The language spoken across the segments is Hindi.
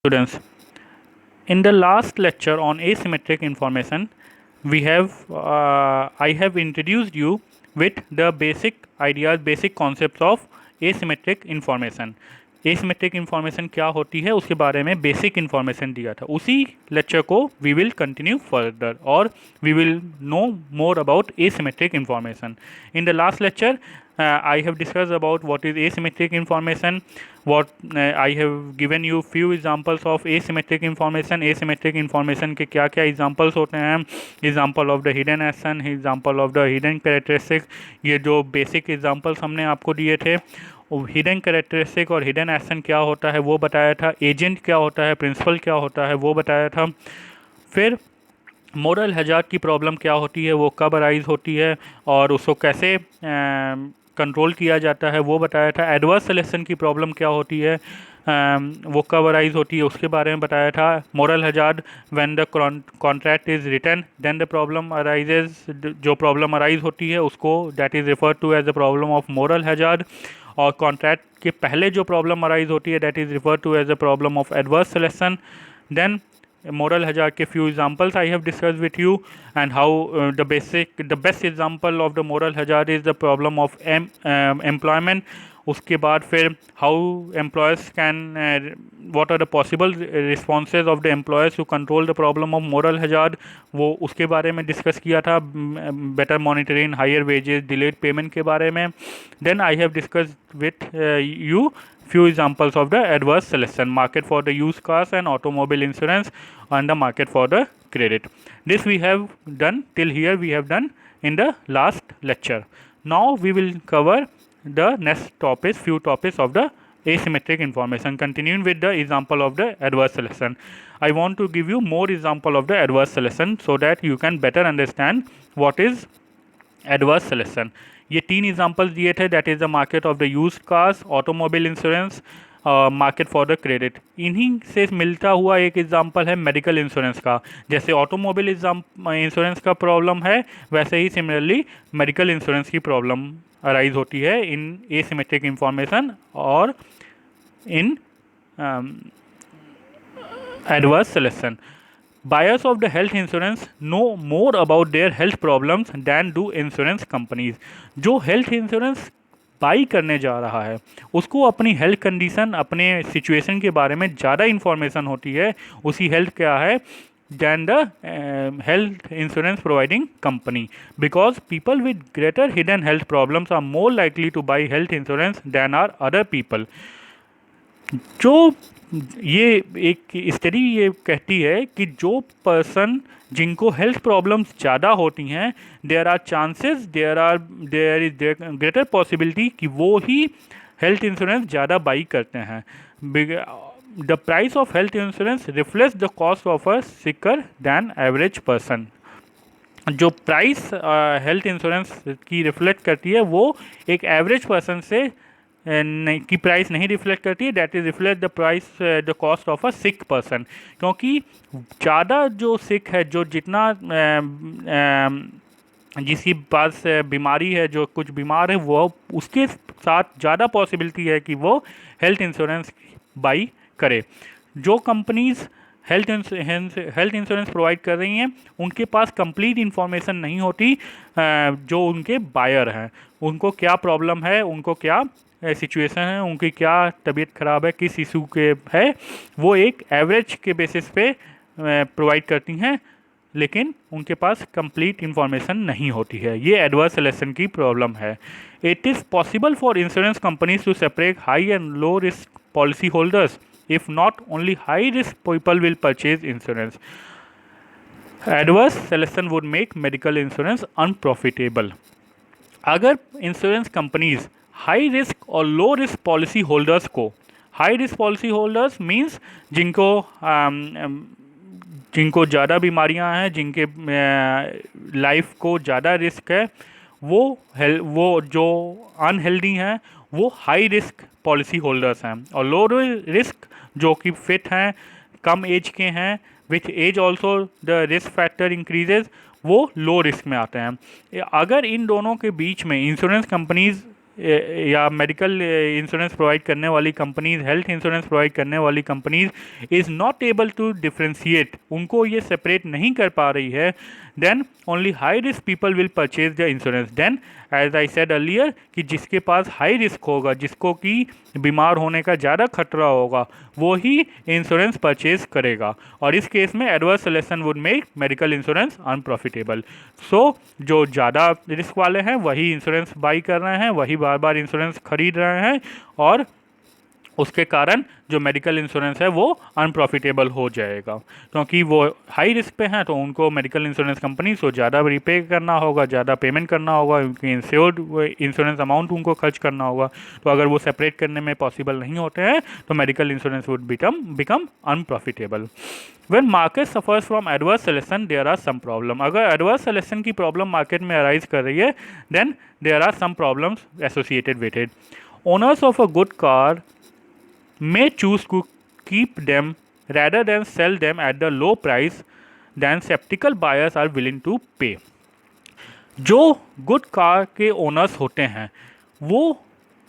Students, in the last lecture on asymmetric information, I have introduced you with the basic ideas, basic concepts of asymmetric information. Asymmetric information क्या होती है उसके बारे में बेसिक इन्फॉर्मेशन दिया था. उसी लेक्चर को वी विल कंटिन्यू फर्दर और we will know more about asymmetric information. In the last lecture I have discussed about what is asymmetric information. I have given you few examples of asymmetric information. Asymmetric information के क्या क्या examples होते हैं. Example of the hidden action, example of the hidden characteristics. ये जो basic examples हमने आपको दिए थे. हिडन कैरेक्टरिस्टिक और हिडन एक्शन क्या होता है वो बताया था. एजेंट क्या होता है, प्रिंसिपल क्या होता है वो बताया था. फिर मोरल हैजार्ड की प्रॉब्लम क्या होती है, वो कब अराइज होती है और उसको कैसे कंट्रोल किया जाता है वो बताया था. एडवर्स सिलेक्शन की प्रॉब्लम क्या होती है, वो कब अराइज होती है उसके बारे में बताया था. Moral hazard when the contract is written then the problem arises. जो प्रॉब्लम अराइज होती है उसको that is referred to as the problem of moral hazard. और कॉन्ट्रैक्ट के पहले जो प्रॉब्लम अराइज होती है that is referred to as the problem of adverse selection. Then moral hazard के few examples I have discussed with you and how the best example of the moral hazard is the problem of employment. उसके बाद फिर how employers can what are the possible responses of the employers to control the problem of moral hazard, वो उसके बारे में डिस्कस किया था. better monitoring, higher wages, delayed payment के बारे में. then I have discussed with you few examples of the adverse selection, market for the used cars and automobile insurance, and the market for the credit. This we have done till here, we have done in the last lecture. Now we will cover the next topics, few topics of the asymmetric information, continuing with the example of the adverse selection. I want to give you more example of the adverse selection so that you can better understand what is adverse selection. ये 3 एग्जाम्पल्स दिए थे, that is the market of the used cars, automobile insurance, market for the credit. इन्हीं से मिलता हुआ एक एग्जांपल है मेडिकल इंश्योरेंस का. जैसे ऑटोमोबाइल इंश्योरेंस का प्रॉब्लम है वैसे ही सिमिलरली मेडिकल इंश्योरेंस की प्रॉब्लम अराइज होती है इन एसिमेट्रिक इंफॉर्मेशन और in adverse selection. Buyers of the health insurance know more about their health problems than do insurance companies. जो health insurance बाई करने जा रहा है उसको अपनी हेल्थ कंडीशन, अपने सिचुएशन के बारे में ज़्यादा इन्फॉर्मेशन होती है. उसी हेल्थ क्या है than the health insurance providing company, because people with greater hidden health problems are more likely to buy health insurance than are other people. जो ये एक स्टडी ये कहती है कि जो पर्सन जिनको हेल्थ प्रॉब्लम्स ज़्यादा होती हैं there are chances, there is greater possibility कि वो ही हेल्थ इंश्योरेंस ज़्यादा बाई करते हैं. The price of health insurance reflects the cost of a sicker than average person. जो प्राइस हेल्थ इंश्योरेंस की रिफ्लेक्ट करती है वो एक एवरेज पर्सन से की प्राइस नहीं रिफ्लेक्ट करती है. That is reflect the price the cost of a sick person. क्योंकि ज़्यादा जो सिक है, जो जितना जिसकी पास बीमारी है, जो कुछ बीमार है, वो उसके साथ ज़्यादा पॉसिबिलिटी है कि वो हेल्थ इंश्योरेंस बाई करे. जो कंपनीज़ हेल्थ इंश्योरेंस प्रोवाइड कर रही हैं उनके पास कंप्लीट इन्फॉर्मेशन नहीं होती जो उनके बायर हैं, उनको क्या प्रॉब्लम है, उनको क्या सिचुएशन है, उनकी क्या तबीयत ख़राब है, किस इशू के है, वो एक एवरेज के बेसिस पे प्रोवाइड करती हैं लेकिन उनके पास कंप्लीट इन्फॉर्मेशन नहीं होती है. ये एडवर्स सिलेक्शन की प्रॉब्लम है. It is possible for insurance companies to separate high and low risk policy holders. If not, only high risk people will purchase insurance. Adverse selection would make medical insurance unprofitable. अगर इंश्योरेंस कंपनीज हाई रिस्क और लो रिस्क पॉलिसी होल्डर्स को, high risk policy holders means जिनको ज़्यादा बीमारियां हैं, जिनके लाइफ को ज़्यादा रिस्क है, वो जो अनहेल्दी हैं वो हाई रिस्क पॉलिसी होल्डर्स हैं. और लो रिस्क जो कि फिट हैं, कम एज के हैं, with age also the risk factor increases, वो लो रिस्क में आते हैं. अगर इन दोनों के बीच में इंश्योरेंस कंपनीज या मेडिकल इंश्योरेंस प्रोवाइड करने वाली कंपनीज, हेल्थ इंश्योरेंस प्रोवाइड करने वाली companies is not able to differentiate, उनको ये सेपरेट नहीं कर पा रही है, then only high risk people will purchase the insurance. Then as I said earlier कि जिसके पास हाई रिस्क होगा, जिसको कि बीमार होने का ज़्यादा खतरा होगा, वो ही इंश्योरेंस परचेज करेगा, और इस केस में adverse selection would make medical insurance unprofitable. So जो ज़्यादा रिस्क वाले हैं वही इंश्योरेंस बाई कर रहे हैं, वही बार बार इंश्योरेंस खरीद रहे हैं, और उसके कारण जो मेडिकल इंश्योरेंस है वो अनप्रॉफिटेबल हो जाएगा, क्योंकि वो हाई रिस्क पे हैं, तो उनको मेडिकल इंश्योरेंस कंपनी को ज़्यादा रीपे करना होगा, ज़्यादा पेमेंट करना होगा, उनकी इंश्योरेंस अमाउंट उनको खर्च करना होगा। तो अगर वो सेपरेट करने में पॉसिबल नहीं होते हैं तो medical insurance would become unprofitable. When market suffers from adverse selection, there are some problem. अगर adverse selection की प्रॉब्लम मार्केट में अराइज कर रही है, then there are some problems associated with it. Owners of a good car may choose to keep them rather than sell them at the low price than skeptical buyers are willing to pay. जो गुड कार के ओनर्स होते हैं वो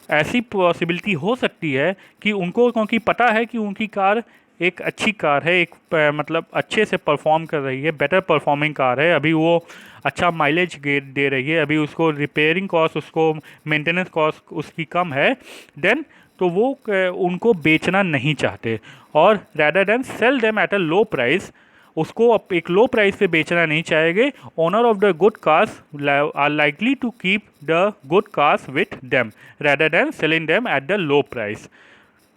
ऐसी पॉसिबिलिटी हो सकती है कि उनको, क्योंकि पता है कि उनकी कार एक अच्छी कार है, एक मतलब अच्छे से परफॉर्म कर रही है, बेटर परफॉर्मिंग कार है, अभी वो अच्छा माइलेज दे रही है, अभी उसको रिपेयरिंग कॉस्ट, उसको मेंटेनेंस कॉस्ट उसकी कम है, देन तो वो उनको बेचना नहीं चाहते, और rather than sell them at a low price, उसको एक लो प्राइस पे बेचना नहीं चाहेंगे। Owner of the good cars are likely to keep the good cars with them rather than selling them at the low price.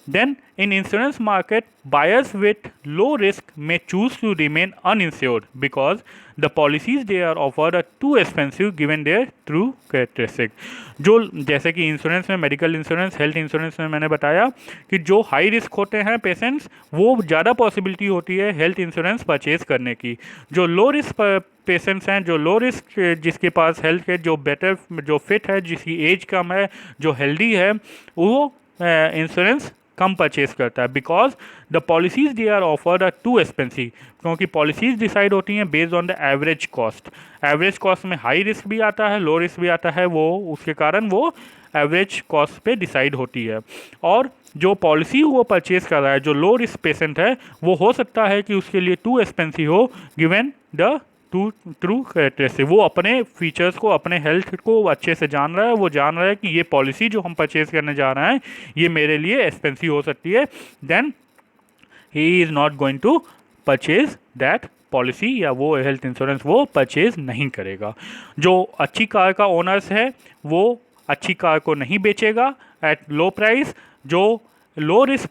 Then in insurance market, buyers with low risk may choose to remain uninsured because the policies they are offered are too expensive given their true characteristic. जो जैसे कि इंश्योरेंस में, मेडिकल इंश्योरेंस, हेल्थ इंश्योरेंस में मैंने बताया कि जो हाई रिस्क होते हैं पेशेंट्स, वो ज़्यादा पॉसिबिलिटी होती है हेल्थ इंश्योरेंस परचेज करने की। जो लो रिस्क पेशेंट्स हैं, जो लो रिस्क, जिसके पास हेल्थ के जो बेटर, जो फिट है, जिसकी एज कम है, जो हेल्दी है, वो इंश्योरेंस कम परचेज करता है, because the policies they are offered are too expensive, क्योंकि पॉलिसीज डिसाइड होती हैं based on the average cost. Average cost में हाई रिस्क भी आता है, लो रिस्क भी आता है, वो उसके कारण वो एवरेज कॉस्ट पे डिसाइड होती है। और जो पॉलिसी वो परचेज कर रहा है, जो लो रिस्क पेशेंट है, वो हो सकता है कि उसके लिए टू एक्सपेंसिव हो गिवन द ट्रू कैरेक्टरिस्टिक। वो अपने फीचर्स को, अपने हेल्थ को अच्छे से जान रहा है, वो जान रहा है कि ये पॉलिसी जो हम परचेज करने जा रहे हैं ये मेरे लिए एक्सपेंसिव हो सकती है, then he is not going to purchase that policy, या वो हेल्थ इंश्योरेंस वो परचेज नहीं करेगा। जो अच्छी कार का ओनर्स है वो अच्छी कार को नहीं बेचेगा एट लो प्राइस, जो लो रिस्क